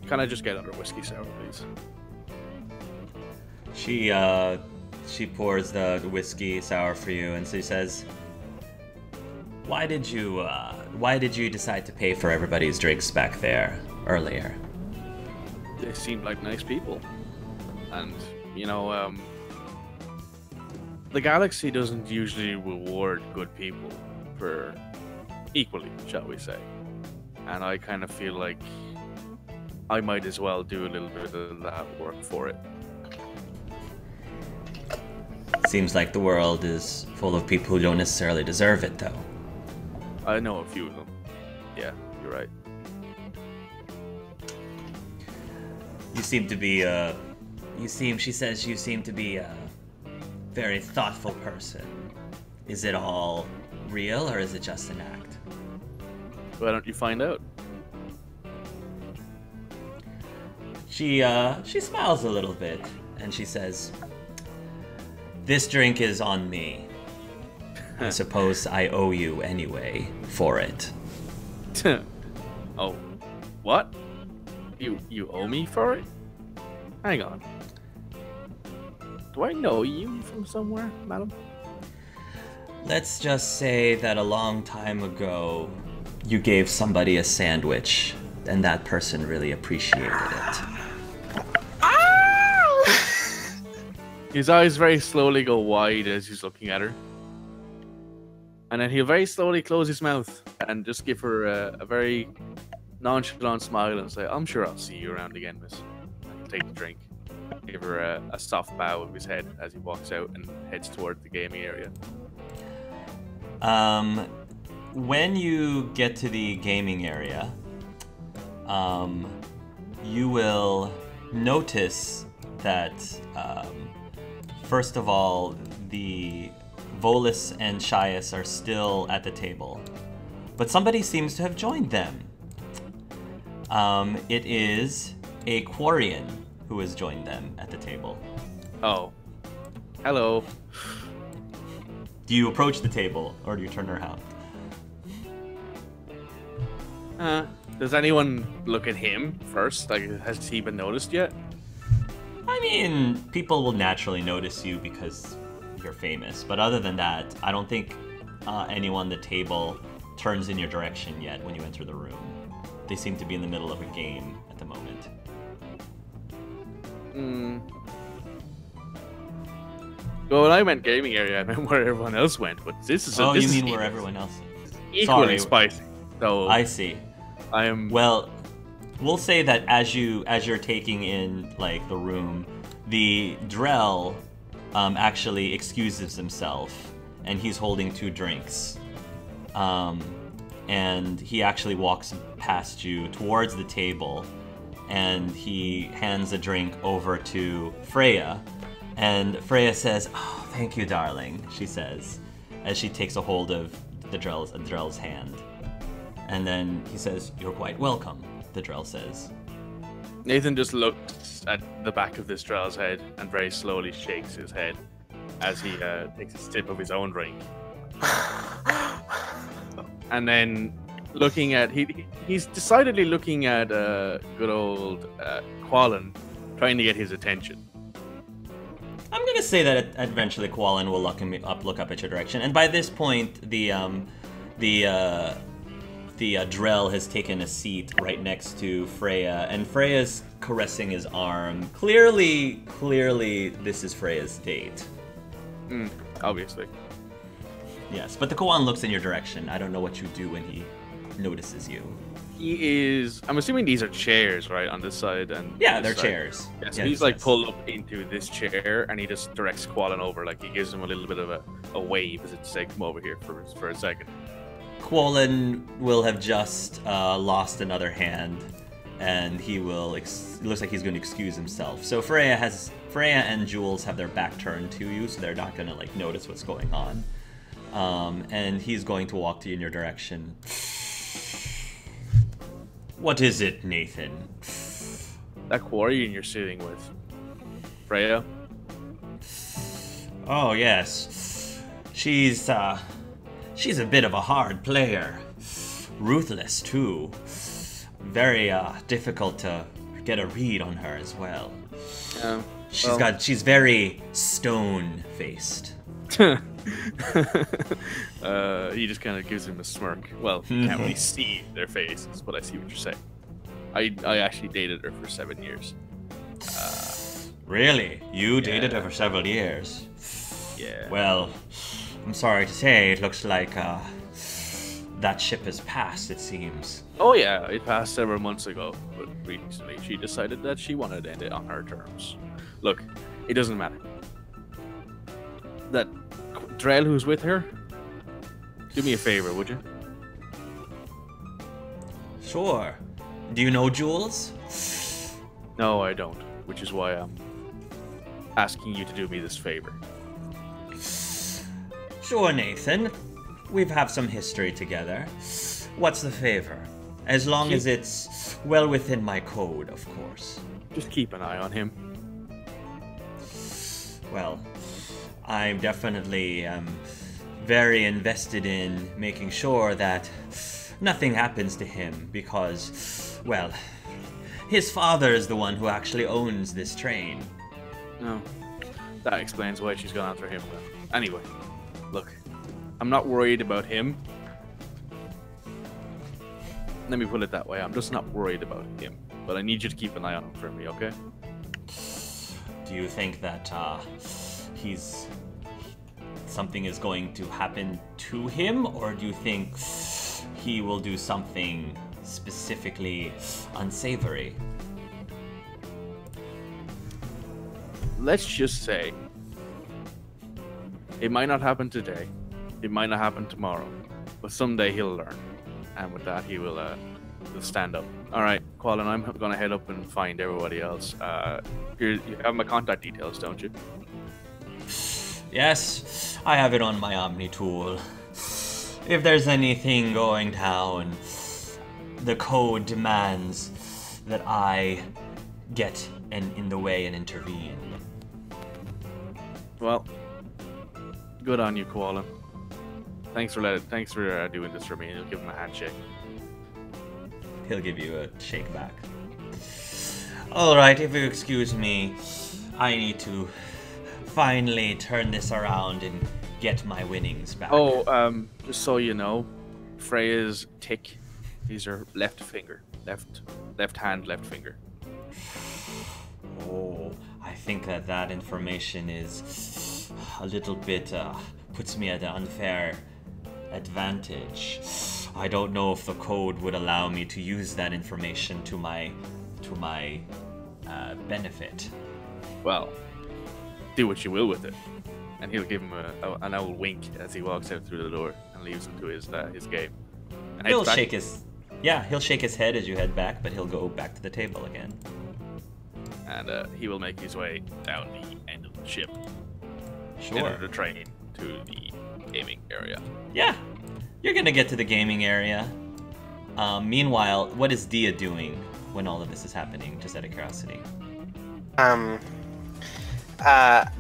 Can I just get another whiskey sour, please? She pours the whiskey sour for you, and she says, Why did you decide to pay for everybody's drinks back there earlier?" They seemed like nice people. And, the galaxy doesn't usually reward good people for equally, shall we say. And I kind of feel like I might as well do a little bit of that work for it. Seems like the world is full of people who don't necessarily deserve it, though. I know a few of them. Yeah, you're right. You seem to be she says you seem to be a very thoughtful person. Is it all real, or is it just an act? Why don't you find out? She smiles a little bit, and she says, "This drink is on me. I suppose I owe you anyway for it." Oh, what? You owe me for it? Hang on. Do I know you from somewhere, madam? Let's just say that a long time ago, you gave somebody a sandwich, and that person really appreciated it. His eyes very slowly go wide as he's looking at her. And then he'll very slowly close his mouth and just give her a very nonchalant smile and say, I'm sure I'll see you around again, miss. And he'll take the drink. Give her a soft bow of his head as he walks out and heads toward the gaming area. When you get to the gaming area, you will notice that, first of all, the Volus and Shias are still at the table, but somebody seems to have joined them. It is a Quarian who has joined them at the table. Oh. Hello. Do you approach the table, or do you turn around? Does anyone look at him first? Like, has he been noticed yet? I mean, people will naturally notice you because you're famous, but other than that, I don't think anyone at the table turns in your direction yet when you enter the room. They seem to be in the middle of a game at the moment. Well, when I meant gaming area, I meant where everyone else went, but this is... you mean where everyone else is? Equally spicy. So I see. I am... Well, we'll say that as you're taking in, like, the room, the Drell actually excuses himself, and he's holding 2 drinks. And he actually walks past you towards the table, and he hands a drink over to Freya, and Freya says, "Oh, thank you, darling," she says, as she takes a hold of the Drell's hand. And then he says, "You're quite welcome," the Drell says. Nathan just looks at the back of this Drell's head and very slowly shakes his head as he takes a sip of his own drink. And then looking at... He's decidedly looking at good old Quallen, trying to get his attention. I'm gonna say that eventually Quallen will look up at your direction, and by this point, the Drell has taken a seat right next to Freya, and Freya's caressing his arm. Clearly, this is Freya's date. Obviously. Yes, but the Koan looks in your direction. I don't know what you do when he notices you. He is... I'm assuming these are chairs, right, on this side? And Yeah, this they're side. chairs. Yeah, so Yes, he's like yes. pulled up into this chair, and he just directs Quallen over. Like, he gives him a little bit of a wave as it's like, come over here for a second. Quallen will have just lost another hand, and he will. It looks like he's going to excuse himself. So Freya and Jules have their back turned to you, so they're not going to like notice what's going on. And he's going to walk to you in your direction. What is it, Nathan? That Quarian you're sitting with, Freya. Oh yes, she's a bit of a hard player, ruthless too. Very difficult to get a read on her as well. She's very stone-faced. He just kind of gives him a smirk. Well, you can't really see their faces, but I see what you're saying. I actually dated her for 7 years. Really? You dated her for several years? Yeah. Well, I'm sorry to say, it looks like that ship has passed, it seems. Oh yeah, it passed several months ago, but recently she decided that she wanted to end it on her terms. Look, it doesn't matter. That Drell who's with her, do me a favor, would you? Sure. Do you know Jules? No, I don't, which is why I'm asking you to do me this favor. Sure, Nathan. We've had some history together. What's the favor? As long as it's well within my code, of course. Just keep an eye on him. Well, I'm definitely very invested in making sure that nothing happens to him because, well, his father is the one who actually owns this train. No, that explains why she's gone after him. Anyway, look, I'm not worried about him. Let me put it that way. I'm just not worried about him. But I need you to keep an eye on him for me, okay? Do you think that something is going to happen to him, or do you think he will do something specifically unsavory? Let's just say it might not happen today, it might not happen tomorrow, but someday he'll learn, and with that he'll stand up. All right, Quallen, I'm gonna head up and find everybody else. You have my contact details, don't you? Yes, I have it on my Omni tool. If there's anything going down, the code demands that I get in the way and intervene. Well, good on you, Koala. Thanks for doing this for me. I'll give him a handshake. He'll give you a shake back. Alright, if you excuse me, I need to finally turn this around and get my winnings back. Oh, just so you know, Freya's tick, he's her left finger. Left hand, left finger. Oh, I think that information is a little bit, puts me at an unfair advantage. I don't know if the code would allow me to use that information to my benefit. Well, do what you will with it. And he'll give him an old wink as he walks out through the door and leaves him to his game. And he'll shake his head as you head back, but he'll go back to the table again. And he will make his way down the end of the ship. Sure. Into the train to the gaming area. Yeah, you're gonna get to the gaming area. Meanwhile, what is Dia doing when all of this is happening? Just out of curiosity.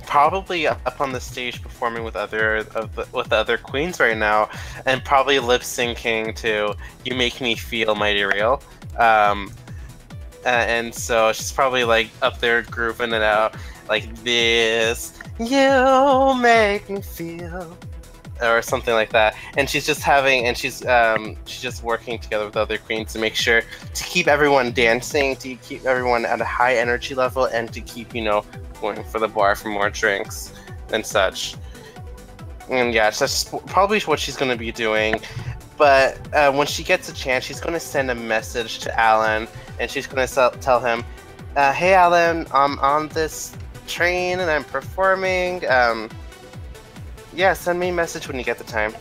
Probably up on the stage performing with with the other queens right now, and probably lip syncing to "You Make Me Feel Mighty Real." And so she's probably like up there grooving it out like this. You make me feel, or something like that. And she's just she's just working together with other queens to make sure to keep everyone dancing, to keep everyone at a high energy level, and to keep, going for the bar for more drinks and such. And yeah, so that's probably what she's going to be doing. But when she gets a chance, she's going to send a message to Alan, and she's going to tell him, "Hey Alan, I'm on this train and I'm performing. Yeah, send me a message when you get the time."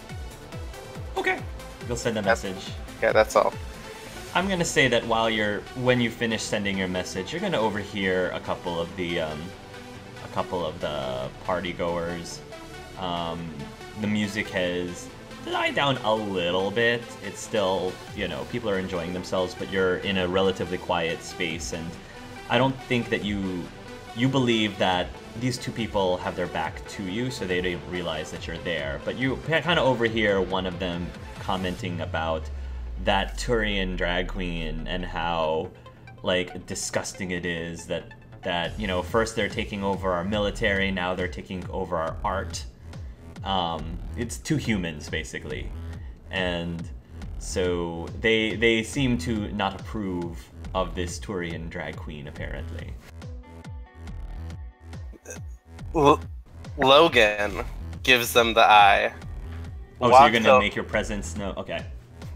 Okay. You'll send a message. Yeah, that's all. I'm gonna say that when you finish sending your message, you're gonna overhear a couple of the party goers. The music has died down a little bit. It's still, people are enjoying themselves, but you're in a relatively quiet space, and I don't think that you believe that these two people have their back to you, so they don't realize that you're there. But you kind of overhear one of them commenting about that Turian drag queen and how, disgusting it is that first they're taking over our military, now they're taking over our art. It's two humans, basically. And so they seem to not approve of this Turian drag queen, apparently. Logan gives them the eye. Oh, so you're gonna make your presence known? Okay.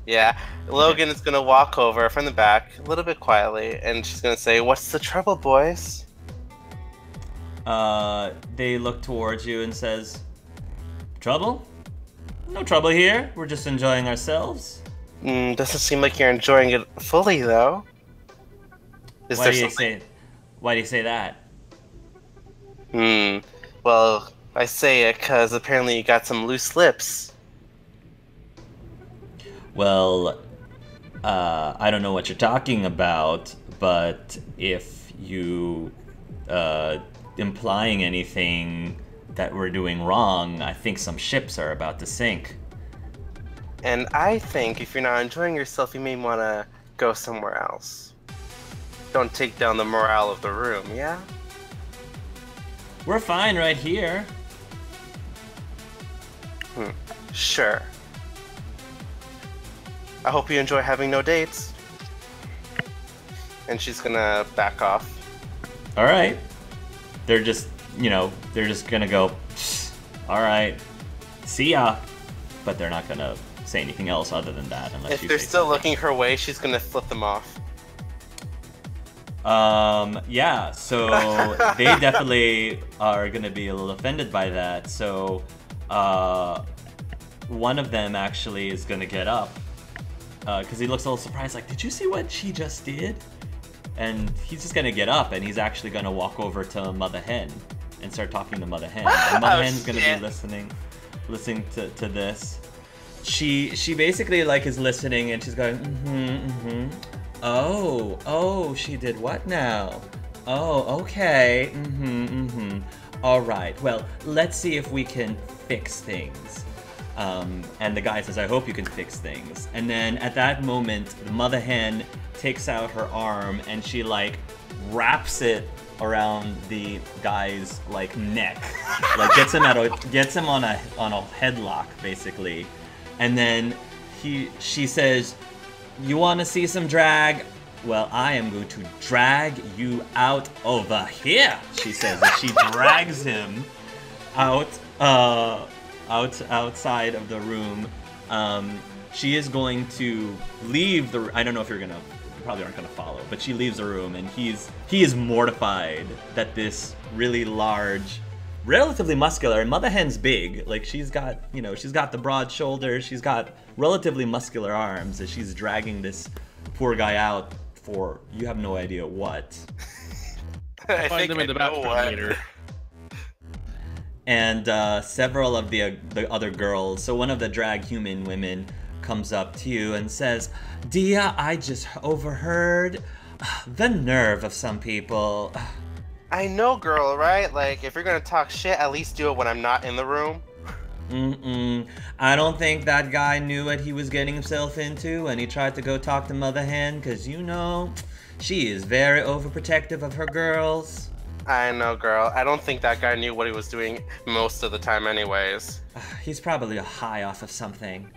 Yeah, Logan is gonna walk over from the back, a little bit quietly, and she's gonna say, "What's the trouble, boys?" They look towards you and says, "Trouble? No trouble here. We're just enjoying ourselves." Doesn't seem like you're enjoying it fully, though. Why do you say that? Well, I say it because apparently you got some loose lips. Well, I don't know what you're talking about, but if you implying anything that we're doing wrong, I think some ships are about to sink. And I think if you're not enjoying yourself, you may want to go somewhere else. Don't take down the morale of the room, yeah? We're fine right here. Sure. I hope you enjoy having no dates. And she's gonna back off. Alright. they're just, you know, they're just gonna go, all right, see ya, but they're not gonna say anything else other than that unless If you they're say still something. looking her way, she's gonna flip them off. Yeah, so they definitely are gonna be a little offended by that. So, one of them actually is gonna get up, because he looks a little surprised, like, did you see what she just did? And he's just gonna get up and he's actually gonna walk over to Mother Hen and start talking to Mother Hen. And Mother Hen's gonna be listening to this. She basically like is listening and she's going, Oh, she did what now? Oh, okay. All right. Well, let's see if we can fix things. And the guy says, I hope you can fix things. And then at that moment, the Mother Hen takes out her arm and she like wraps it around the guy's like neck, like gets him on a headlock basically. And then she says, you want to see some drag? Well, I am going to drag you out over here, she says. And she drags him outside of the room. She is going to leave the. I don't know if you probably aren't gonna follow, but she leaves the room, and he is mortified that this really large, relatively muscular, and Mother Hen's big. Like she's got the broad shoulders, she's got relatively muscular arms, as she's dragging this poor guy out for you have no idea what. Find them in the bathroom later. And several of the other girls, so one of the drag human women comes up to you and says, Dia, I just overheard. The nerve of some people. I know, girl, right? Like, if you're gonna talk shit, at least do it when I'm not in the room. I don't think that guy knew what he was getting himself into when he tried to go talk to Mother Hen, because you know, she is very overprotective of her girls. I know, girl. I don't think that guy knew what he was doing most of the time anyways. He's probably high off of something.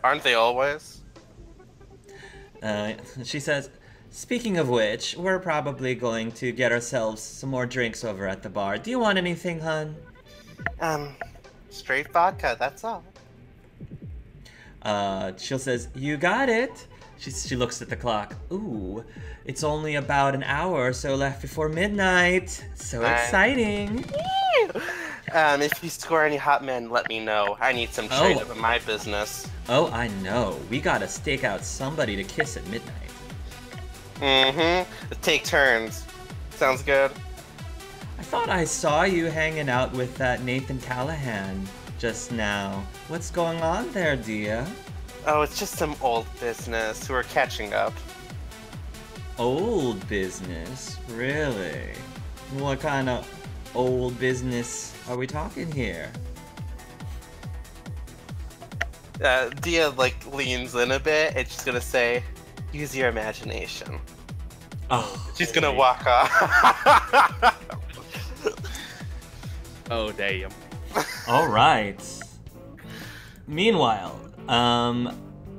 Aren't they always? She says, speaking of which, we're probably going to get ourselves some more drinks over at the bar. Do you want anything, hun? Straight vodka, that's all. She says, you got it. She looks at the clock. Ooh, it's only about an hour or so left before midnight. So exciting. If you score any hot men, let me know. I need some trade up in my business. Oh, I know. We gotta stake out somebody to kiss at midnight. Take turns. Sounds good. I thought I saw you hanging out with that Nathan Callahan just now. What's going on there, Dia? Oh, it's just some old business who are catching up. Old business? Really? What kind of old business are we talking here? Dia, like, leans in a bit and she's gonna say, use your imagination. Oh. She's gonna walk off. Oh, damn. Alright. Meanwhile,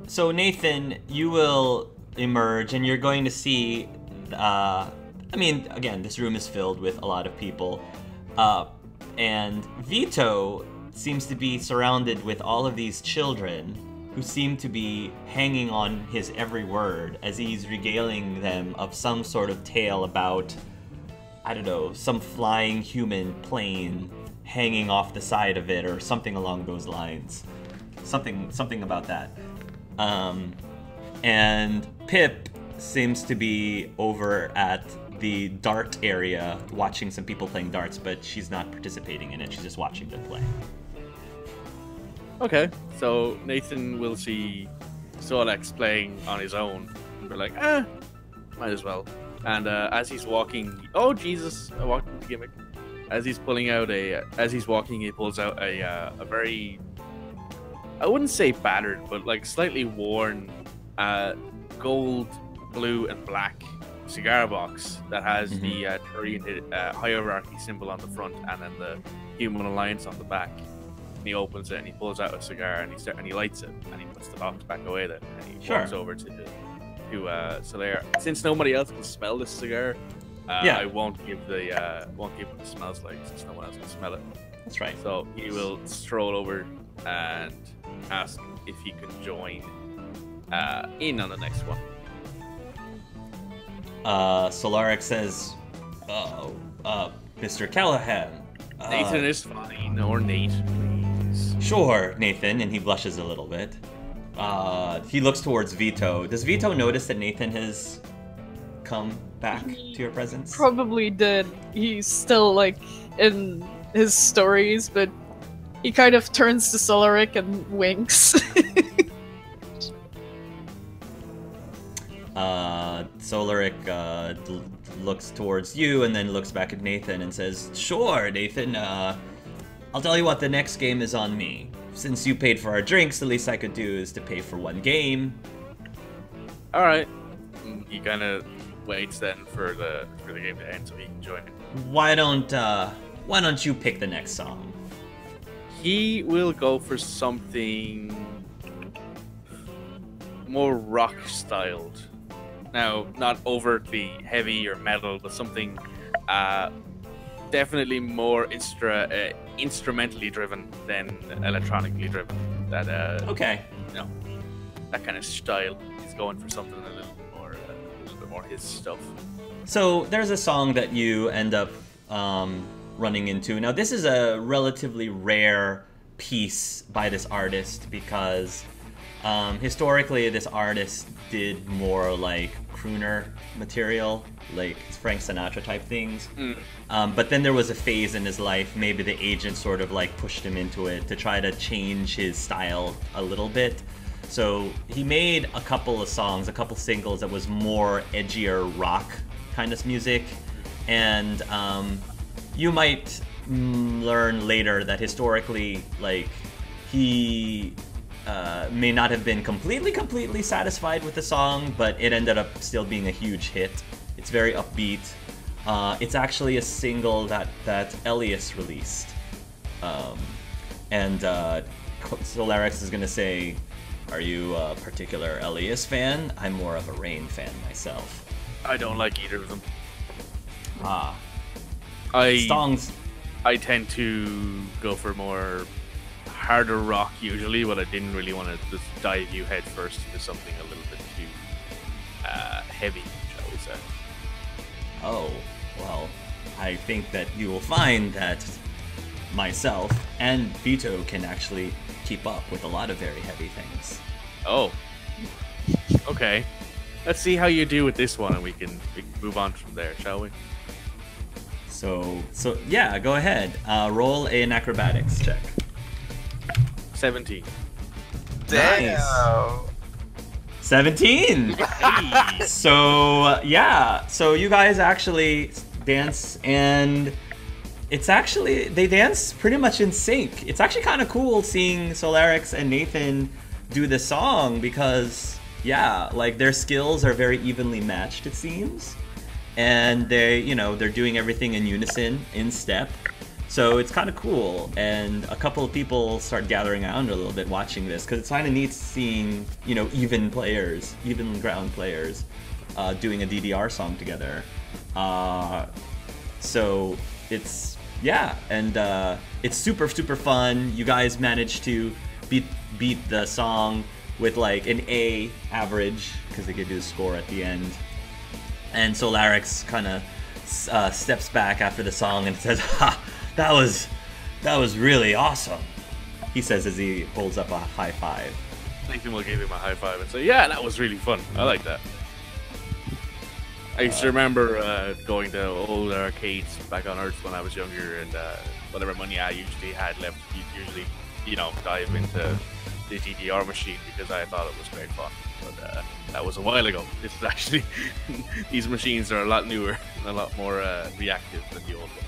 so Nathan, you will emerge and you're going to see, I mean, again, this room is filled with a lot of people, and Vito seems to be surrounded with all of these children who seem to be hanging on his every word as he's regaling them of some sort of tale about, I don't know, some flying human plane hanging off the side of it or something along those lines. Something about that. And Pip seems to be over at the dart area watching some people playing darts, but she's not participating in it. She's just watching them play. Okay, so Nathan will see Solex playing on his own. And we're like, might as well. And as he's walking, oh Jesus, I walked into the gimmick. As he's walking, he pulls out a very, I wouldn't say battered, but like slightly worn, gold, blue, and black cigar box that has the Turian hierarchy symbol on the front and then the Human Alliance on the back. And he opens it and he pulls out a cigar and he lights it and he puts the box back away then and he walks over to Solaire. Since nobody else can smell this cigar, Yeah. I won't give the smells like, since no one else can smell it. That's right. So he will stroll over and ask if he could join in on the next one. Solaric says, Mr. Callahan. Nathan is fine, or Nate, please. Sure, Nathan, and he blushes a little bit. He looks towards Vito. Does Vito notice that Nathan has come back to your presence? Probably did. He's still like in his stories, but he kind of turns to Solaric and winks. Solaric looks towards you and then looks back at Nathan and says, "Sure, Nathan. I'll tell you what, the next game is on me. Since you paid for our drinks, the least I could do is to pay for one game." All right. He kind of waits then for the game to end so he can join it. Why don't you pick the next song? He will go for something more rock styled. Now, not overtly heavy or metal, but something definitely more instrumentally driven than electronically driven. That Okay. That kind of style. He's going for something a little bit more his stuff. So there's a song that you end up running into. Now this is a relatively rare piece by this artist because historically this artist did more like crooner material, like Frank Sinatra type things. But then there was a phase in his life, maybe the agent sort of like pushed him into it to try to change his style a little bit. So he made a couple of songs, a couple singles that was more edgier rock kind of music. And you might learn later that historically, like, he may not have been completely satisfied with the song, but it ended up still being a huge hit. It's very upbeat. It's actually a single that Elias released. And Solarix is gonna say, "Are you a particular Elias fan? I'm more of a Rain fan myself." I don't like either of them. Songs. I tend to go for more harder rock usually, but I didn't really want to just dive you head first into something a little bit too heavy, shall we say. Oh, well, I think that you will find that myself and Vito can actually keep up with a lot of very heavy things. Oh. Okay. Let's see how you do with this one and we can move on from there, shall we? So yeah, go ahead. Roll an acrobatics check. 17. Damn. 17! So, yeah. So you guys actually dance, and it's actually, they dance pretty much in sync. It's actually kind of cool seeing Solarix and Nathan do this song because, yeah, like their skills are very evenly matched, it seems. And they're doing everything in unison, in step. So it's kind of cool, and a couple of people start gathering around a little bit watching this because it's kind of neat seeing, even ground players doing a DDR song together. So it's, yeah, and it's super fun. You guys managed to beat the song with like an A average because they could do a score at the end. And Solarix kind of steps back after the song and says, "Ha! That was really awesome," he says as he holds up a high five. Nathan will give him a high five and say, "Yeah, that was really fun. I like that." I used to remember going to old arcades back on Earth when I was younger, and whatever money I usually had left, you'd usually, dive into the DDR machine because I thought it was great fun. But that was a while ago. This is actually, these machines are a lot newer and a lot more reactive than the old ones.